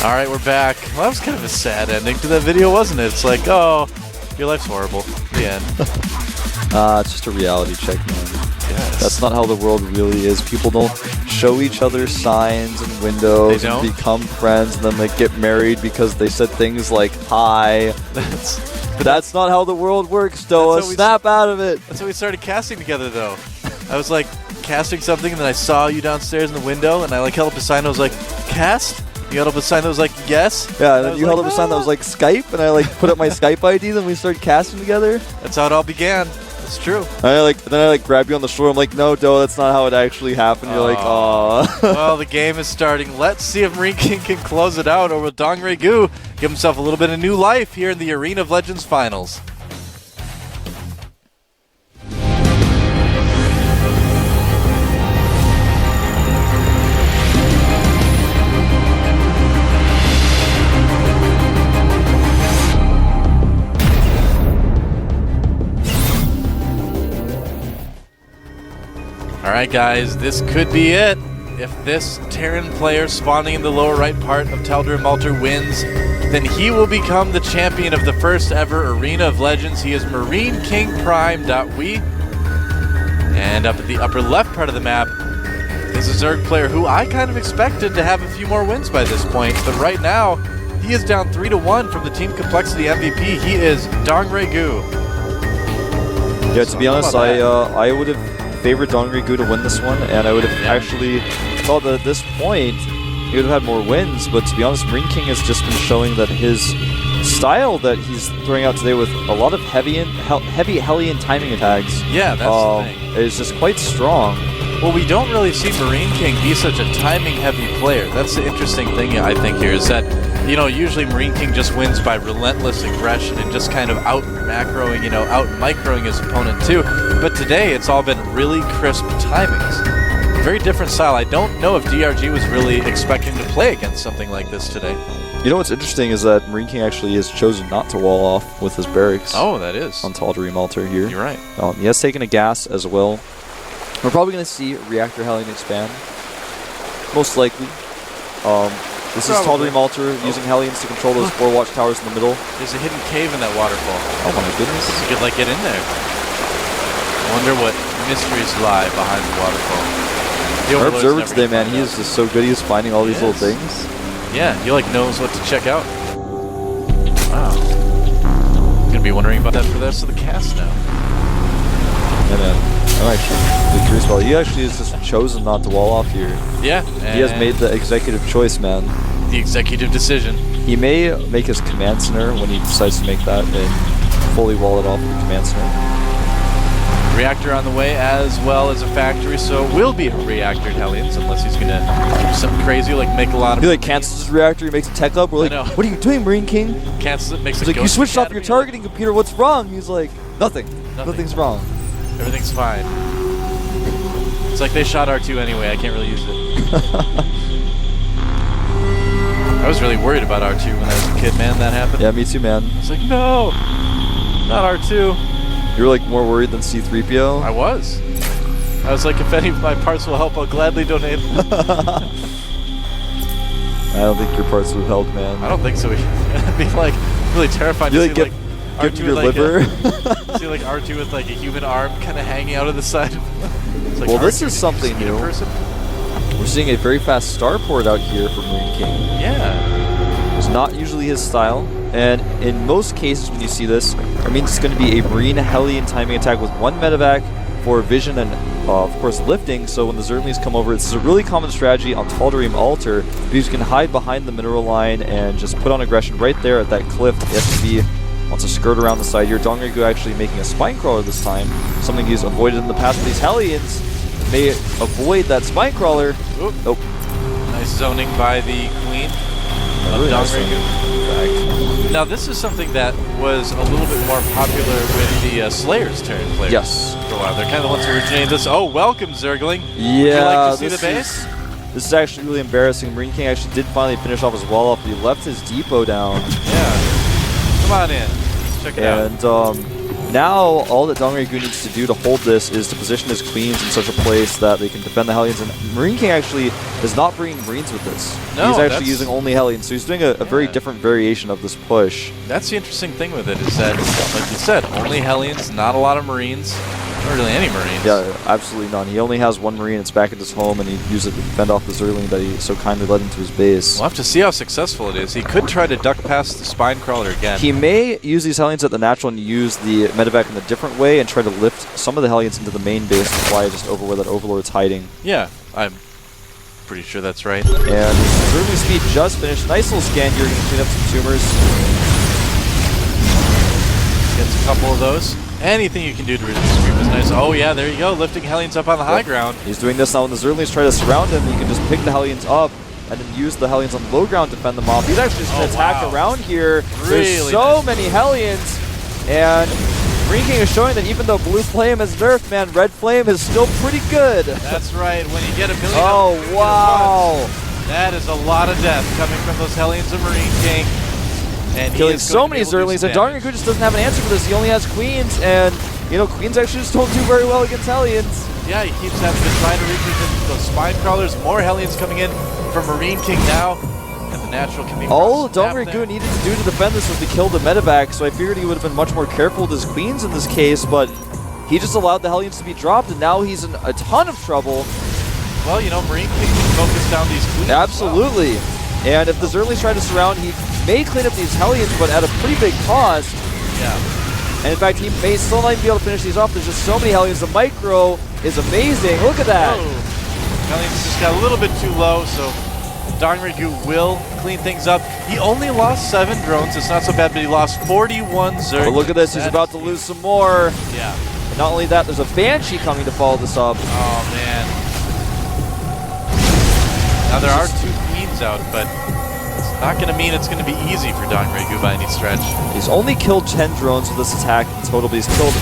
All right, we're back. Well, that was kind of a sad ending to that video, wasn't it? It's like, oh, your life's horrible. The end. It's just a reality check, man. Yes. That's not how the world really is. People don't show each other signs and windows and become friends, and then they get married because they said things like hi. That's not how the world works, Doa. Snap out of it. That's how we started casting together, though. I was like casting something, and then I saw you downstairs in the window, and I like held up a sign that was like, cast? You held up a sign that was like, yes? Yeah, and then you held up a sign that was like Skype, and I like put up my Skype ID, then we started casting together. That's how it all began. That's true. And then I grab you on the shoulder. I'm like, no, Doa, that's not how it actually happened. You're like, aw. Well, the game is starting. Let's see if MarineKing can close it out, or will DongRaeGu give himself a little bit of new life here in the Arena of Legends Finals. Alright guys, this could be it. If this Terran player spawning in the lower right part of DongRaeGu wins, then he will become the champion of the first ever Arena of Legends. He is MarineKing Prime.we. And up at the upper left part of the map is a Zerg player who I kind of expected to have a few more wins by this point. But right now, he is down 3-1 from the Team Complexity MVP. He is DongRaeGu. Yeah, to be honest, I would have favored DongRaeGu to win this one, and I would have actually thought that at this point he would have had more wins, but to be honest, MarineKing has just been showing that his style that he's throwing out today with a lot of heavy Hellion timing attacks that's the thing. Is just quite strong. Well, we don't really see MarineKing be such a timing-heavy player. That's the interesting thing, I think, here, is that, you know, usually MarineKing just wins by relentless aggression and just kind of out-macroing, you know, out-microing his opponent, too. But today, it's all been really crisp timings. Very different style. I don't know if DRG was really expecting to play against something like this today. You know what's interesting is that MarineKing actually has chosen not to wall off with his barracks. Oh, that is. On DongRaeGu here. You're right. He has taken a gas as well. We're probably going to see Reactor Hellion expand. Most likely. This is DongRaeGu using Hellions to control those 4 watchtowers in the middle. There's a hidden cave in that waterfall. Oh my goodness. You could like get in there. Wonder what mysteries lie behind the waterfall. Our observer today, man, he is just so good. He's finding all these little things. Yeah, he like knows what to check out. Wow. Gonna be wondering about that for the rest of the cast now. Yeah, man. I'm actually really curious about it. He actually has just chosen not to wall off here. Yeah. He has made the executive choice, man. The executive decision. He may make his command center when he decides to make that and fully wall it off with the command center. Reactor on the way, as well as a factory, so it will be a reactor Hellions, unless he's gonna do something crazy, like make a lot of... He like cancels his reactor, he makes a tech up, we're like, what are you doing, MarineKing? Cancels it, makes He's like, you switched off your targeting computer, what's wrong? He's like, nothing. Nothing's wrong. Everything's fine. It's like they shot R2 anyway, I can't really use it. I was really worried about R2 when I was a kid, man, that happened. Yeah, me too, man. I was like, no, not R2. You were like more worried than C-3PO? I was. I was like, if any of my parts will help, I'll gladly donate. I don't think your parts would help, man. I don't think so. It'd be like really terrifying to see like R2 your with liver. See like R2 with like a human arm kind of hanging out of the side. It's like, well, this is something new. We're seeing a very fast starport out here for MarineKing. Yeah. It's not usually his style. And in most cases when you see this, it means it's going to be a Marine Hellion timing attack with 1 medevac for vision and, of course, lifting. So when the Zerglings come over, it's a really common strategy on DongRaeGu because you can hide behind the mineral line and just put on aggression right there at that cliff. The SCV wants to skirt around the side here. DongRaeGu actually making a spine crawler this time, something he's avoided in the past. But these Hellions may avoid that spine crawler. Oop. Nope. Nice zoning by the Queen of DongRaeGu. Now this is something that was a little bit more popular with the Slayer's Terran players. Yes. For a while. They're kind of the ones who originated this. Oh, welcome, Zergling. Yeah. Would you like to see the base? This is actually really embarrassing. MarineKing actually did finally finish off his wall off, but he left his depot down. Yeah. Come on in. Check it out. And Now, all that DongRaeGu needs to do to hold this is to position his queens in such a place that they can defend the Hellions. And MarineKing actually is not bringing Marines with this. No, he's actually using only Hellions. So he's doing a very different variation of this push. That's the interesting thing with it, is that, like you said, only Hellions, not a lot of Marines. Not really any Marines. Yeah, absolutely none. He only has one Marine. It's back at his home, and he used it to defend off the Zerling that he so kindly led into his base. We'll have to see how successful it is. He could try to duck past the Spine Crawler again. He may use these Hellions at the natural and use the medevac in a different way and try to lift some of the Hellions into the main base to fly just over where that Overlord's hiding. Yeah, I'm pretty sure that's right. And Zerling speed just finished. Nice little scan here. Going to clean up some tumors. Gets a couple of those. Anything you can do to reduce the creep is nice. Oh yeah, there you go, lifting Hellions up on the high ground. He's doing this now when the Zerlings try to surround him. You can just pick the Hellions up and then use the Hellions on the low ground to fend them off. He's actually just going to attack around here. There's so many Hellions. And MarineKing is showing that even though Blue Flame is nerfed, man, Red Flame is still pretty good. That's right, when you get a million that is a lot of death coming from those Hellions of MarineKing. And killing so many Zerlings, and DongRaeGu just doesn't have an answer for this. He only has Queens, and, you know, Queens actually just don't do very well against Hellions. Yeah, he keeps having to try to reach those Spine Crawlers. More Hellions coming in from MarineKing now, and the natural can be all DongRaeGu needed to do to defend this was to kill the medevac, so I figured he would have been much more careful with his Queens in this case, but he just allowed the Hellions to be dropped, and now he's in a ton of trouble. Well, you know, MarineKing can focus down these Queens. Absolutely. And if the Zerlings try to surround, he may clean up these Hellions, but at a pretty big cost. Yeah. And in fact, he may still not even be able to finish these off. There's just so many Hellions. The micro is amazing. Look at that. Whoa. Hellions just got a little bit too low, so DongRaeGu will clean things up. He only lost 7 drones. It's not so bad, but he lost 41 Zerg. But look at this. He's about to lose some more. Yeah. And not only that, there's a Banshee coming to follow this up. Oh, man. Now, there are 2 Queens out, but it's not going to mean it's going to be easy for DongRaeGu by any stretch. He's only killed 10 drones with this attack in total, but he's killed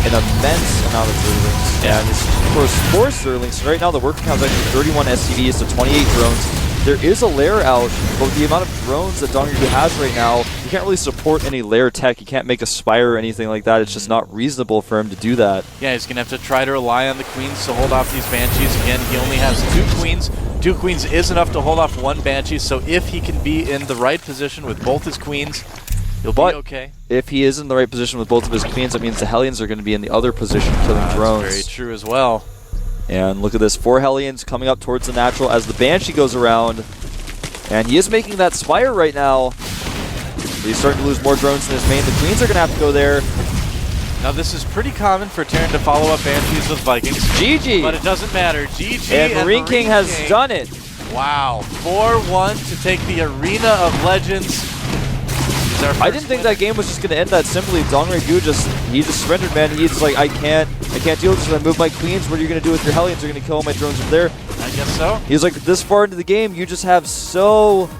an immense amount of Zerlings. Yeah. And of course, 4 Zerlings. So right now, the worker count is actually 31 SCVs to 28 drones. There is a lair out, but with the amount of drones that DongRaeGu has right now, he can't really support any lair tech. He can't make a Spire or anything like that. It's just not reasonable for him to do that. Yeah, he's going to have to try to rely on the Queens to hold off these Banshees. Again, he only has 2 Queens. 2 Queens is enough to hold off 1 Banshee, so if he can be in the right position with both his Queens, he'll be okay. If he is in the right position with both of his Queens, that means the Hellions are going to be in the other position killing drones. That's very true as well. And look at this, 4 Hellions coming up towards the natural as the Banshee goes around. And he is making that Spire right now. But he's starting to lose more drones in his main. The Queens are going to have to go there. Now this is pretty common for Terran to follow up Banshees with Vikings. GG! But it doesn't matter. GG and MarineKing has done it. Wow. 4-1 to take the Arena of Legends. I didn't think that game was just going to end that simply. DongRaeGu he just surrendered, man. He's like, I can't deal with this. I move my Queens. What are you going to do with your Hellions? You're going to kill all my drones up there. I guess so. He's like, this far into the game, you just have so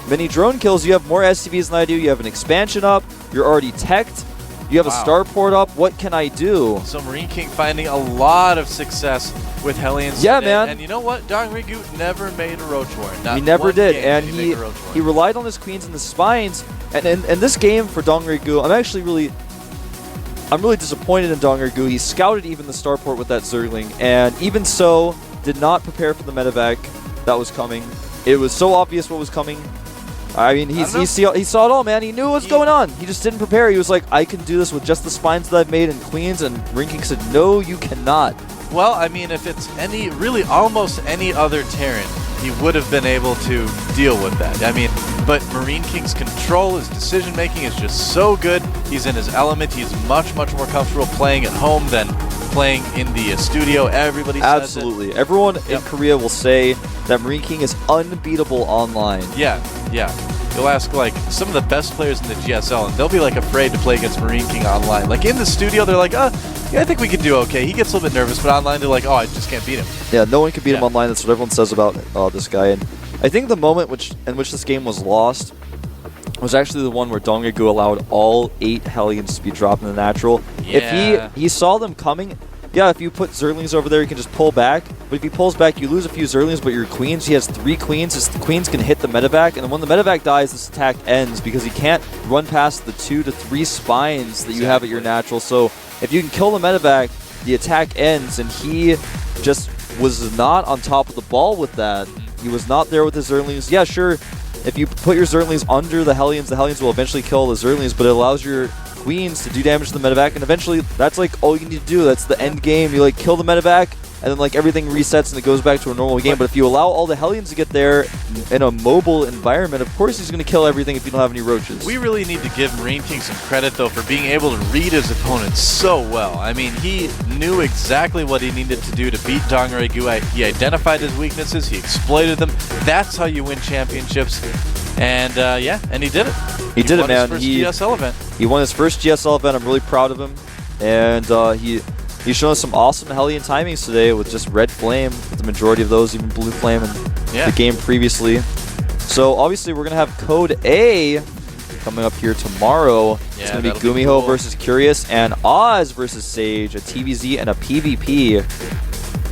many drone kills. You have more SCVs than I do. You have an expansion up. You're already teched. You have a starport up. What can I do? So MarineKing finding a lot of success with Hellions. Yeah, man. And you know what? DongRaeGu never made a Roach Warren. He never did. And he relied on his Queens and the Spines. And in this game for DongRaeGu, I'm really disappointed in DongRaeGu. He scouted even the starport with that Zerling. And even so, did not prepare for the medevac that was coming. It was so obvious what was coming. I mean, he saw it all, man. He knew what was going on. He just didn't prepare. He was like, I can do this with just the Spines that I've made and Queens. And MarineKing said, no, you cannot. Well, I mean, if it's almost any other Terran, he would have been able to deal with that. I mean, but MarineKing's control, his decision-making is just so good. He's in his element. He's much, much more comfortable playing at home than playing in the studio. Everybody says absolutely. Everyone in Korea will say that MarineKing is unbeatable online. Yeah. You'll ask, like, some of the best players in the GSL, and they'll be, like, afraid to play against MarineKing online. Like, in the studio, they're like, yeah, I think we could do okay. He gets a little bit nervous, but online, they're like, oh, I just can't beat him. Yeah, no one can beat him online. That's what everyone says about this guy. And I think the moment in which this game was lost was actually the one where DongRaeGu allowed all 8 Hellions to be dropped in the natural. Yeah. If he saw them coming, yeah, if you put Zerglings over there, you can just pull back. But if he pulls back, you lose a few Zerglings, but your queens, he has 3 queens. His queens can hit the medevac, and then when the medevac dies, this attack ends because he can't run past the 2 to 3 spines that you have at your natural. So if you can kill the medevac, the attack ends, and he just was not on top of the ball with that. He was not there with his Zerglings. Yeah, sure, if you put your Zerglings under the Hellions will eventually kill the Zerglings, but it allows your queens to do damage to the medevac, and eventually that's like all you need to do. That's the end game. You like kill the medevac, and then like everything resets and it goes back to a normal game. But if you allow all the Hellions to get there in a mobile environment, of course he's going to kill everything if you don't have any roaches. We really need to give MarineKing some credit, though, for being able to read his opponents so well. I mean, he knew exactly what he needed to do to beat DongRaeGu. He identified his weaknesses. He exploited them. That's how you win championships. And yeah, and he did it. He did it, man. His first GSL event. He won his first GSL event. I'm really proud of him. And he's shown us some awesome Hellion timings today with just Red Flame, with the majority of those, even Blue Flame in the game previously. So obviously we're going to have Code A coming up here tomorrow. It's going to be Gumiho versus Curious and Oz versus Sage, a TVZ and a PvP.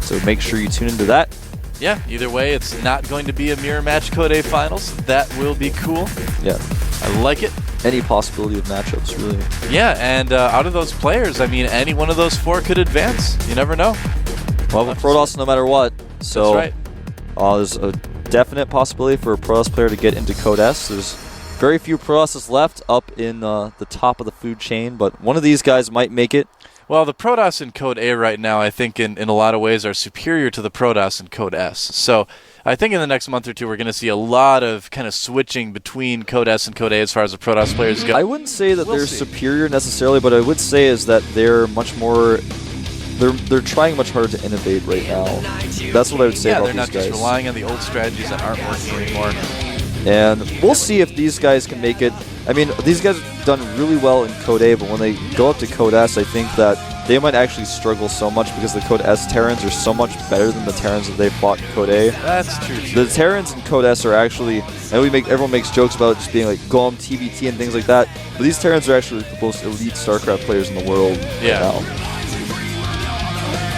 So make sure you tune into that. Yeah, either way, it's not going to be a mirror match Code A finals. That will be cool. Yeah. I like it. Any possibility of matchups, really. Yeah, and out of those players, I mean, any one of those 4 could advance. You never know. Well, with Protoss, no matter what. So, that's right. There's a definite possibility for a Protoss player to get into Code S. There's very few Protosses left up in the top of the food chain, but one of these guys might make it. Well, the Protoss in Code A right now, I think in a lot of ways are superior to the Protoss in Code S. So I think in the next month or two, we're going to see a lot of kind of switching between Code S and Code A as far as the Protoss players go. I wouldn't say that they're superior necessarily, but I would say is that they're much more... They're trying much harder to innovate right now. That's what I would say about these guys. Yeah, they're not just relying on the old strategies that aren't working anymore. And we'll see if these guys can make it. I mean, these guys have done really well in Code A, but when they go up to Code S, I think that they might actually struggle so much because the Code S Terrans are so much better than the Terrans that they fought in Code A. That's true. The Terrans in Code S are actually, and everyone makes jokes about it just being like Golem, TBT, and things like that, but these Terrans are actually the most elite StarCraft players in the world right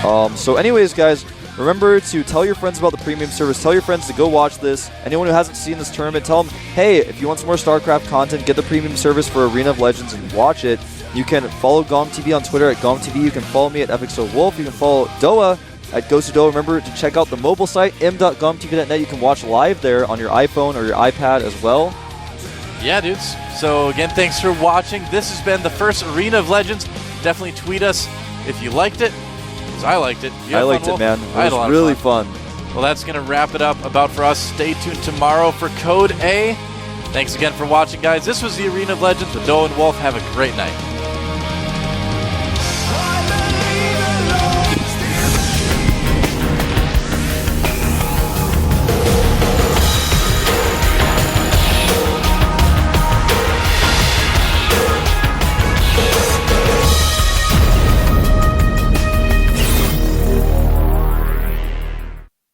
now. So anyways, guys, remember to tell your friends about the premium service. Tell your friends to go watch this. Anyone who hasn't seen this tournament, tell them, hey, if you want some more StarCraft content, get the premium service for Arena of Legends and watch it. You can follow GomTV on Twitter at GomTV. You can follow me at EpicSoulWolf. You can follow Doa at GhostOdoa. Remember to check out the mobile site, m.gomtv.net. You can watch live there on your iPhone or your iPad as well. Yeah, dudes. So again, thanks for watching. This has been the first Arena of Legends. Definitely tweet us if you liked it. I liked it. I liked it, man. It was really fun. Well, that's going to wrap it up for us. Stay tuned tomorrow for Code A. Thanks again for watching, guys. This was the Arena of Legends with Doa and Wolf. Have a great night.